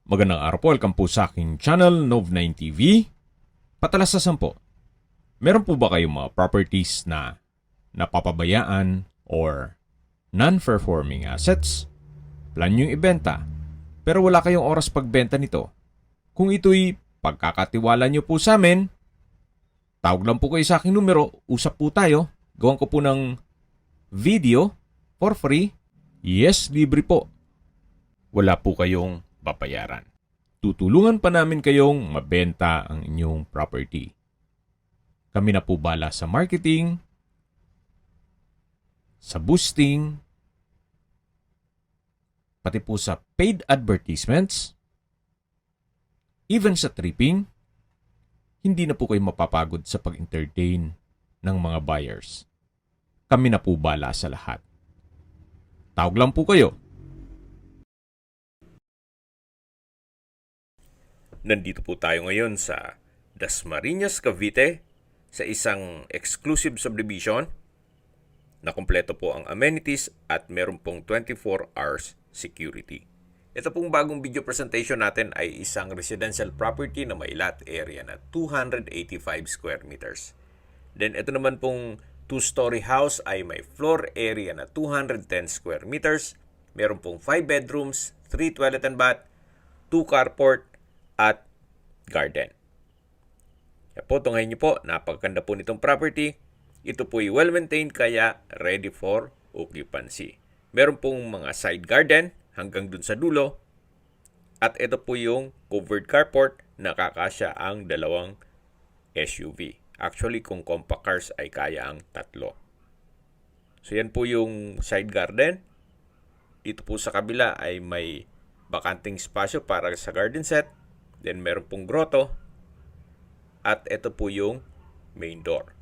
Magandang araw po, welcome po sa aking channel, Nov9 TV. Patalasasan po, meron po ba kayong mga properties na napapabayaan or non-performing assets? Plan nyo ibenta, pero wala kayong oras pagbenta nito. Kung ito'y pagkakatiwala nyo po sa amin, tawag lang po kayo sa aking numero, usap po tayo, gawan ko po ng video for free. Yes, libre po. Wala po kayong babayaran. Tutulungan pa namin kayong mabenta ang inyong property. Kami na po bala sa marketing, sa boosting, pati po sa paid advertisements, even sa tripping. Hindi na po kayo mapapagod sa pag-entertain ng mga buyers. Kami na po bala sa lahat. Tawag lang po kayo. Nandito po tayo ngayon sa Dasmariñas, Cavite sa isang exclusive subdivision na kumpleto po ang amenities at meron pong 24 hours security. Ito pong bagong video presentation natin ay isang residential property na may lot area na 285 square meters. Then ito naman pong 2-story house ay may floor area na 210 square meters. Meron pong 5 bedrooms, 3 toilet and bath, 2 carport, at garden. Kaya po, tungayin niyo po, napakaganda po nitong property. Ito po ay well-maintained kaya ready for occupancy. Meron pong mga side garden hanggang dun sa dulo. At ito po yung covered carport, nakakasya ang 2 SUV. Actually, kung compact cars ay kaya ang 3. So yan po yung side garden. Ito po sa kabila ay may bakanting spasyo para sa garden set. Then meron pong grotto. At ito po yung main door.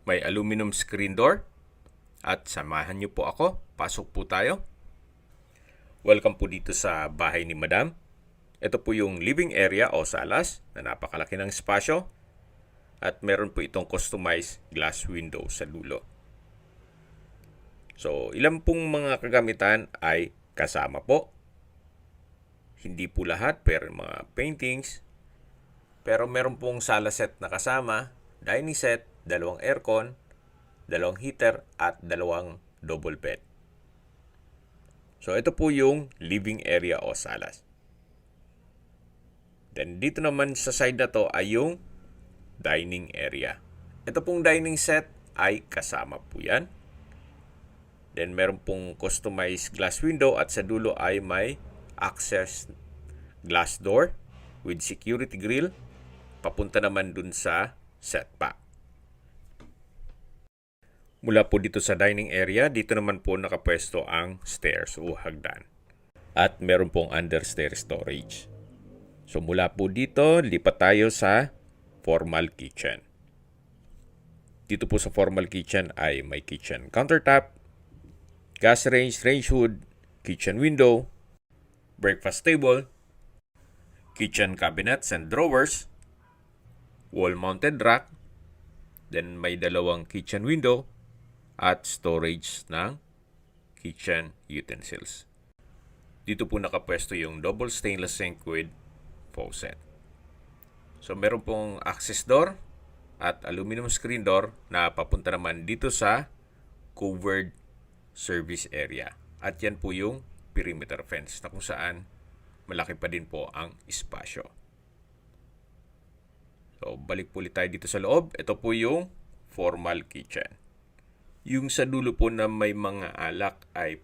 May aluminum screen door. At samahan niyo po ako. Pasok po tayo. Welcome po dito sa bahay ni Madam. Ito po yung living area o salas na napakalaki ng spasyo. At meron po itong customized glass window sa dulo. So, ilan pong mga kagamitan ay kasama po. Hindi po lahat, pero mga paintings. Pero meron pong sala set na kasama, dining set, 2 aircon, 2 heater, at 2 double bed. So, ito po yung living area o salas. Then, dito naman sa side na to ay yung dining area. Ito pong dining set ay kasama po yan. Then, meron pong customized glass window at sa dulo ay may access glass door with security grill papunta naman dun sa setback. Mula po dito sa dining area, dito naman po nakapwesto ang stairs o hagdan. At meron pong understair storage. So mula po dito, lipat tayo sa formal kitchen. Dito po sa formal kitchen ay may kitchen countertop, gas range, range hood, kitchen window, breakfast table, kitchen cabinets and drawers, wall-mounted rack, then may 2 kitchen window, at storage ng kitchen utensils. Dito po nakapwesto yung double stainless sink with faucet. So meron pong access door at aluminum screen door na papunta naman dito sa covered service area. At yan po yung perimeter fence na kung saan malaki pa din po ang espasyo. So balik po ulit tayo dito sa loob. Ito po yung formal kitchen. Yung sa dulo po na may mga alak ay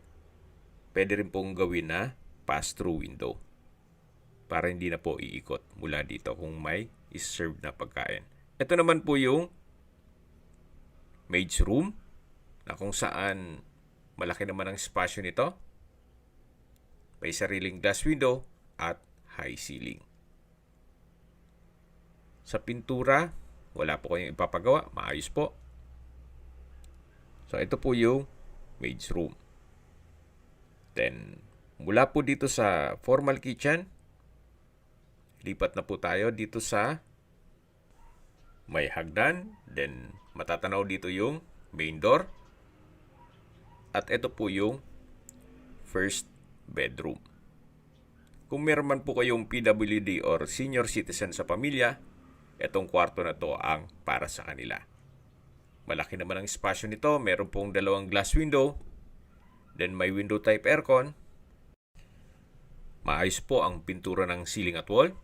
pwede rin pong gawin na pass-through window para hindi na po iikot mula dito kung may is-serve na pagkain. Ito naman po yung maid's room na kung saan malaki naman ang espasyo nito. May sariling glass window at high ceiling. Sa pintura, wala po kayong ipapagawa. Maayos po. So, ito po yung maid's room. Then, mula po dito sa formal kitchen, lipat na po tayo dito sa may hagdan. Then, matatanaw dito yung main door. At ito po yung first bedroom. Kung meron man po kayong PWD or senior citizen sa pamilya, itong kwarto na to ang para sa kanila. Malaki naman ang espasyo nito. Meron pong 2 glass window. Then may window type aircon. Maayos po ang pintura ng ceiling at wall.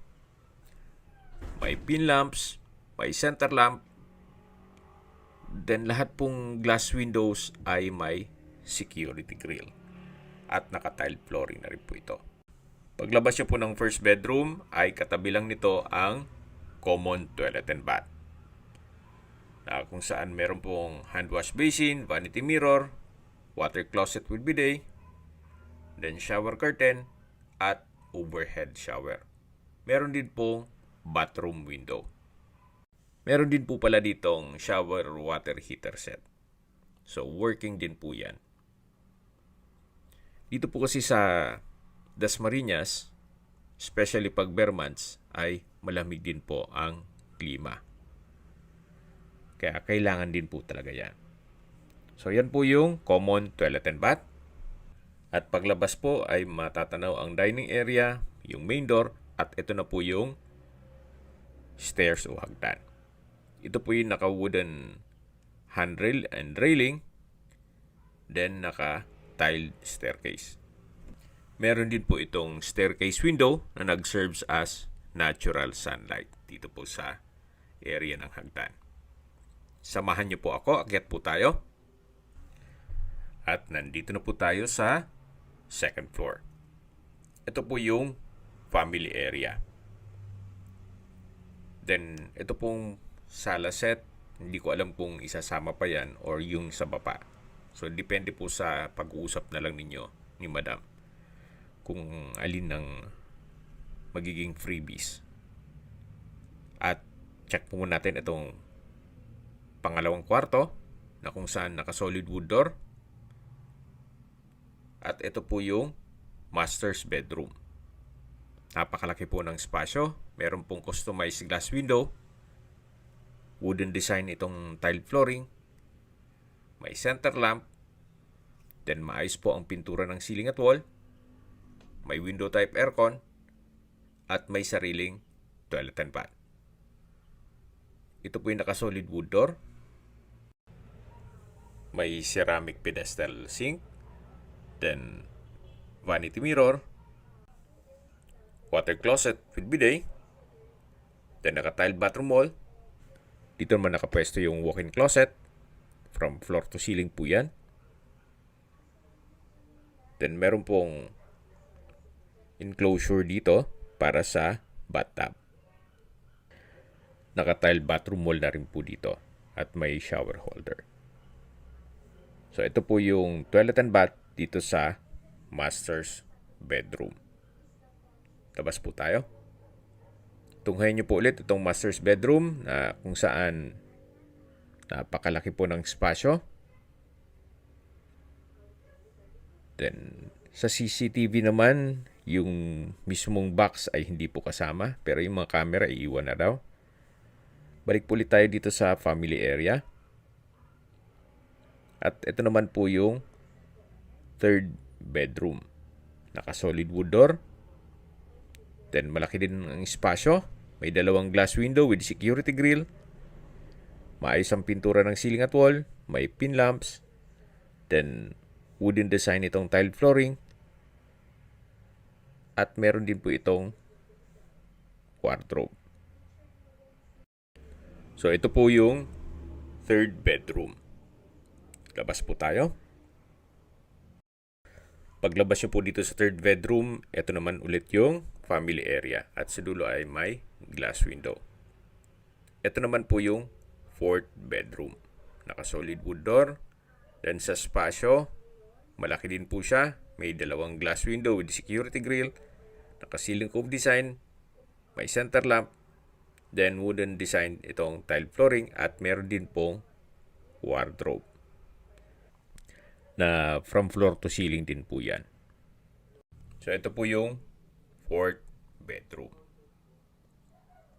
May pin lamps. May center lamp. Then lahat pong glass windows ay may security grill. At naka-tile flooring na rin po ito. Paglabas niyo po ng first bedroom ay katabi lang nito ang common toilet and bath. Na kung saan meron pong hand wash basin, vanity mirror, water closet with bidet, then shower curtain, at overhead shower. Meron din pong bathroom window. Meron din po pala ditong shower water heater set. So, working din po yan. Dito po kasi sa Dasmariñas, especially pag bare months, ay malamig din po ang klima. Kaya kailangan din po talaga yan. So yan po yung common toilet and bath. At paglabas po ay matatanaw ang dining area, yung main door, at ito na po yung stairs o hagdan. Ito po yung naka-wooden handrail and railing, then naka-tiled staircase. Meron din po itong staircase window na nag-serves as natural sunlight dito po sa area ng hagdan. Samahan niyo po ako, akyat po tayo. At nandito na po tayo sa second floor. Ito po yung family area. Then, ito pong sala set. Hindi ko alam kung isasama pa yan or yung sa baba. So, depende po sa pag-uusap na lang ninyo ni Madam kung alin ng magiging freebies. At check po muna natin itong pangalawang kwarto na kung saan naka-solid wood door. At ito po yung master's bedroom. Napakalaki po ng espasyo. Meron pong customized glass window. Wooden design itong tile flooring. May center lamp. Then maayos po ang pintura ng ceiling at wall. May window type aircon. At may sariling toilet and bath. Ito po yung naka-solid wood door. May ceramic pedestal sink. Then, vanity mirror. Water closet with bidet. Then, naka-tiled bathroom wall. Dito naman nakapwesto yung walk-in closet. From floor to ceiling po yan. Then, meron pong enclosure dito para sa bathtub. Naka-tiled bathroom wall na rin po dito. At may shower holder. So, ito po yung toilet and bath dito sa master's bedroom. Labas po tayo. Tunghayin niyo po ulit itong master's bedroom na kung saan napakalaki po ng espasyo. Then, sa CCTV naman, yung mismong box ay hindi po kasama. Pero yung mga camera, iiwan na daw. Balik po ulit tayo dito sa family area. At ito naman po yung third bedroom. Naka-solid wood door. Then malaki din ang espasyo. May 2 glass window with security grill. Maayos ang pintura ng ceiling at wall. May pin lamps. Then wooden design itong tiled flooring. At meron din po itong wardrobe. So ito po yung third bedroom. Labas po tayo. Paglabas nyo po dito sa third bedroom, ito naman ulit yung family area. At sa dulo ay may glass window. Ito naman po yung fourth bedroom. Naka-solid wood door. Then sa spasyo, malaki din po siya. May 2 glass window with security grill. Naka-ceiling cove design. May center lamp. Then wooden design itong tile flooring. At meron din pong wardrobe. Na from floor to ceiling din po yan. So ito po yung fourth bedroom.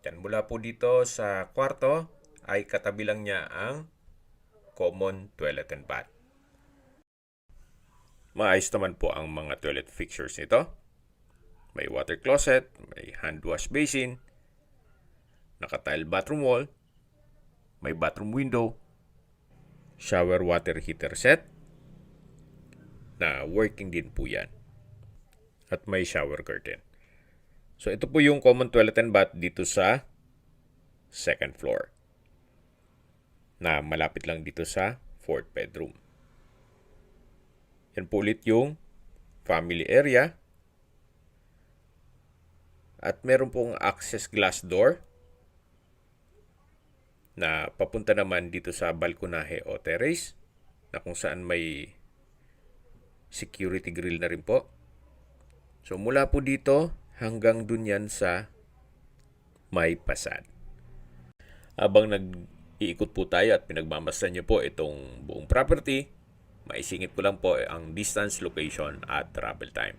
Yan, mula po dito sa kwarto ay katabi lang niya ang common toilet and bath. Maayos naman po ang mga toilet fixtures nito. May water closet, may hand wash basin, naka-tile bathroom wall, may bathroom window, shower water heater set, na working din po yan. At may shower curtain. So ito po yung common toilet and bath dito sa second floor, na malapit lang dito sa fourth bedroom. Yan po ulit yung family area. At meron pong access glass door na papunta naman dito sa balkonahe o terrace, na kung saan may security grill na rin po. So mula po dito hanggang dun yan sa may pasad. Habang nag-iikot po tayo at pinagmamasdan nyo po itong buong property, maisingit ko lang po ang distance, location at travel time.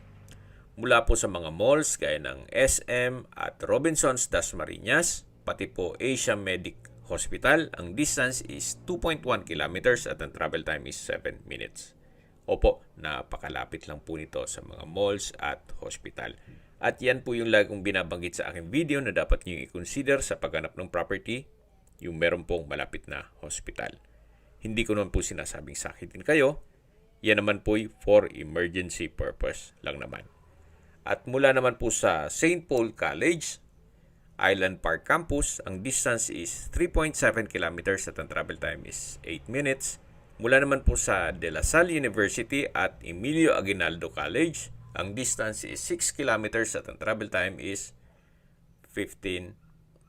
Mula po sa mga malls gaya ng SM at Robinsons Dasmariñas, pati po Asia Medic Hospital, ang distance is 2.1 kilometers at ang travel time is 7 minutes. Opo, napakalapit lang po nito sa mga malls at hospital. At yan po yung lagi kong binabanggit sa aking video na dapat nyo i-consider sa paghanap ng property, yung meron pong malapit na hospital. Hindi ko naman po sinasabing sakitin kayo, yan naman po for emergency purpose lang naman. At mula naman po sa St. Paul College, Island Park Campus, ang distance is 3.7 kilometers at ang travel time is 8 minutes. Mula naman po sa De La Salle University at Emilio Aguinaldo College, ang distance is 6 kilometers at ang travel time is 15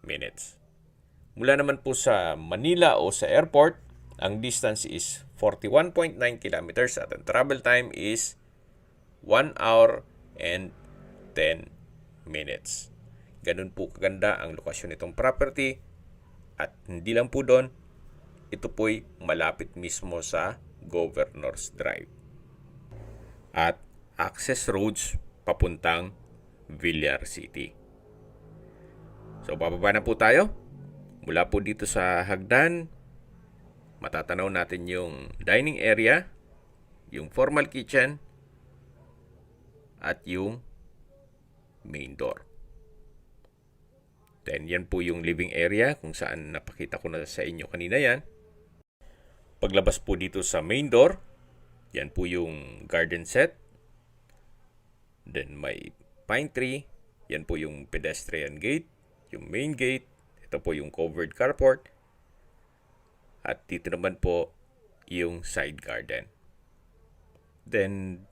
minutes. Mula naman po sa Manila o sa airport, ang distance is 41.9 kilometers at ang travel time is 1 hour and 10 minutes. Ganun po kaganda ang lokasyon nitong property. At hindi lang po doon, ito po'y malapit mismo sa Governor's Drive. At access roads papuntang Villar City. So bababa na po tayo. Mula po dito sa hagdan, matatanaw natin yung dining area, yung formal kitchen, at yung main door. Then yan po yung living area kung saan napakita ko na sa inyo kanina yan. Paglabas po dito sa main door, yan po yung garden set. Then may pine tree, yan po yung pedestrian gate, yung main gate, ito po yung covered carport. At dito naman po yung side garden. Then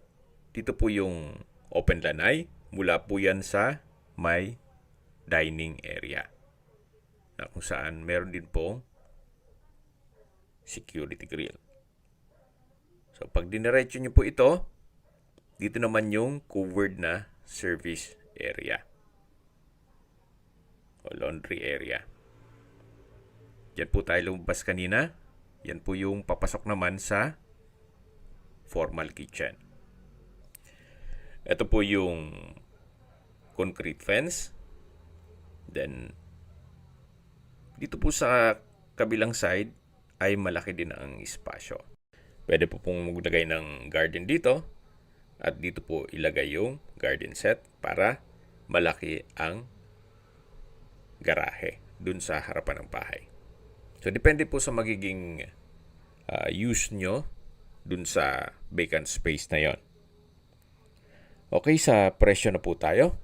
dito po yung open lanai, mula po yan sa may dining area, na kung saan meron din pong security grill. So pag diniretso nyo po ito, dito naman yung covered na service area o laundry area. Yan po tayo lumabas kanina. Yan po yung papasok naman sa formal kitchen. Ito po yung concrete fence. Then, dito po sa kabilang side ay malaki din ang espasyo. Pwede po pong maglagay ng garden dito. At dito po ilagay yung garden set para malaki ang garahe dun sa harapan ng bahay. So, depende po sa magiging use nyo dun sa vacant space na yon. Okay, sa presyo na po tayo.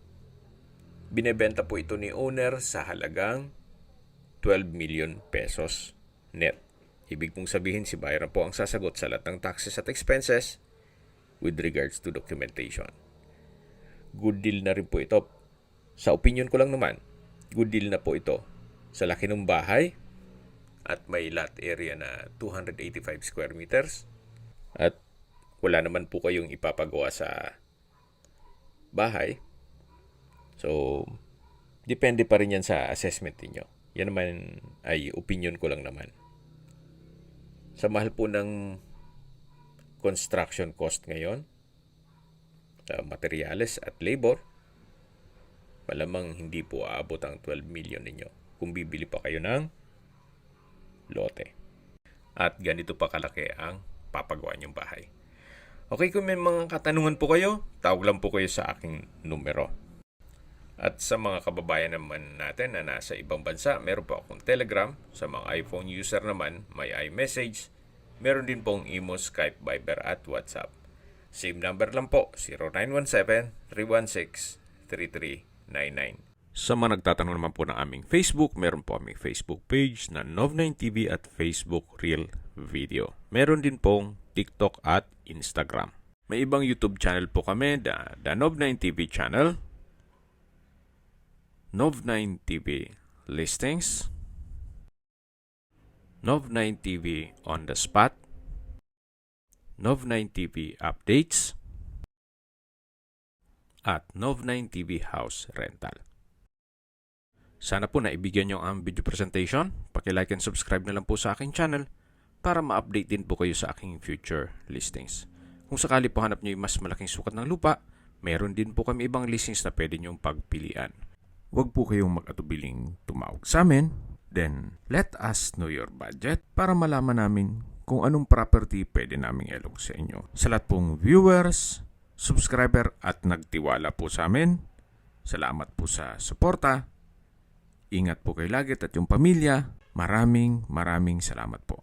Binebenta po ito ni owner sa halagang 12 million pesos net. Ibig pong sabihin si buyer na po ang sasagot sa lahat ng taxes at expenses with regards to documentation. Good deal na rin po ito. Sa opinion ko lang naman, good deal na po ito. Sa laki ng bahay at may lot area na 285 square meters at wala naman po kayong ipapagawa sa bahay. So, depende pa rin yan sa assessment niyo. Yan naman ay opinion ko lang naman. Sa mahal po ng construction cost ngayon, materials at labor, malamang hindi po aabot ang 12 million ninyo kung bibili pa kayo ng lote. At ganito pa kalaki ang papagawa niyong bahay. Okay, kung may mga katanungan po kayo, tawag lang po kayo sa aking numero. At sa mga kababayan naman natin na nasa ibang bansa, meron po akong Telegram. Sa mga iPhone user naman, may iMessage. Meron din pong Imo, Skype, Viber at WhatsApp. Same number lang po, 0917-316-3399. Sa mga nagtatanong naman po ng aming Facebook, meron po aming Facebook page na Nov9TV at Facebook Real Video. Meron din pong TikTok at Instagram. May ibang YouTube channel po kami, the Nov9TV channel, Nov9TV Listings, Nov9TV On The Spot, Nov9TV Updates, at Nov9TV House Rental. Sana po naibigyan nyo ang video presentation. Paki-like and subscribe na lang po sa aking channel para ma-update din po kayo sa aking future listings. Kung sakali po hanap nyo yung mas malaking sukat ng lupa, meron din po kami ibang listings na pwede nyong pagpilian. Huwag po kayong mag-atubiling tumawag sa amin. Then, let us know your budget para malaman namin kung anong property pwede naming ilog sa inyo. Sa lahat pong viewers, subscriber at nagtiwala po sa amin, salamat po sa suporta. Ingat po kayo lagi at yung pamilya. Maraming salamat po.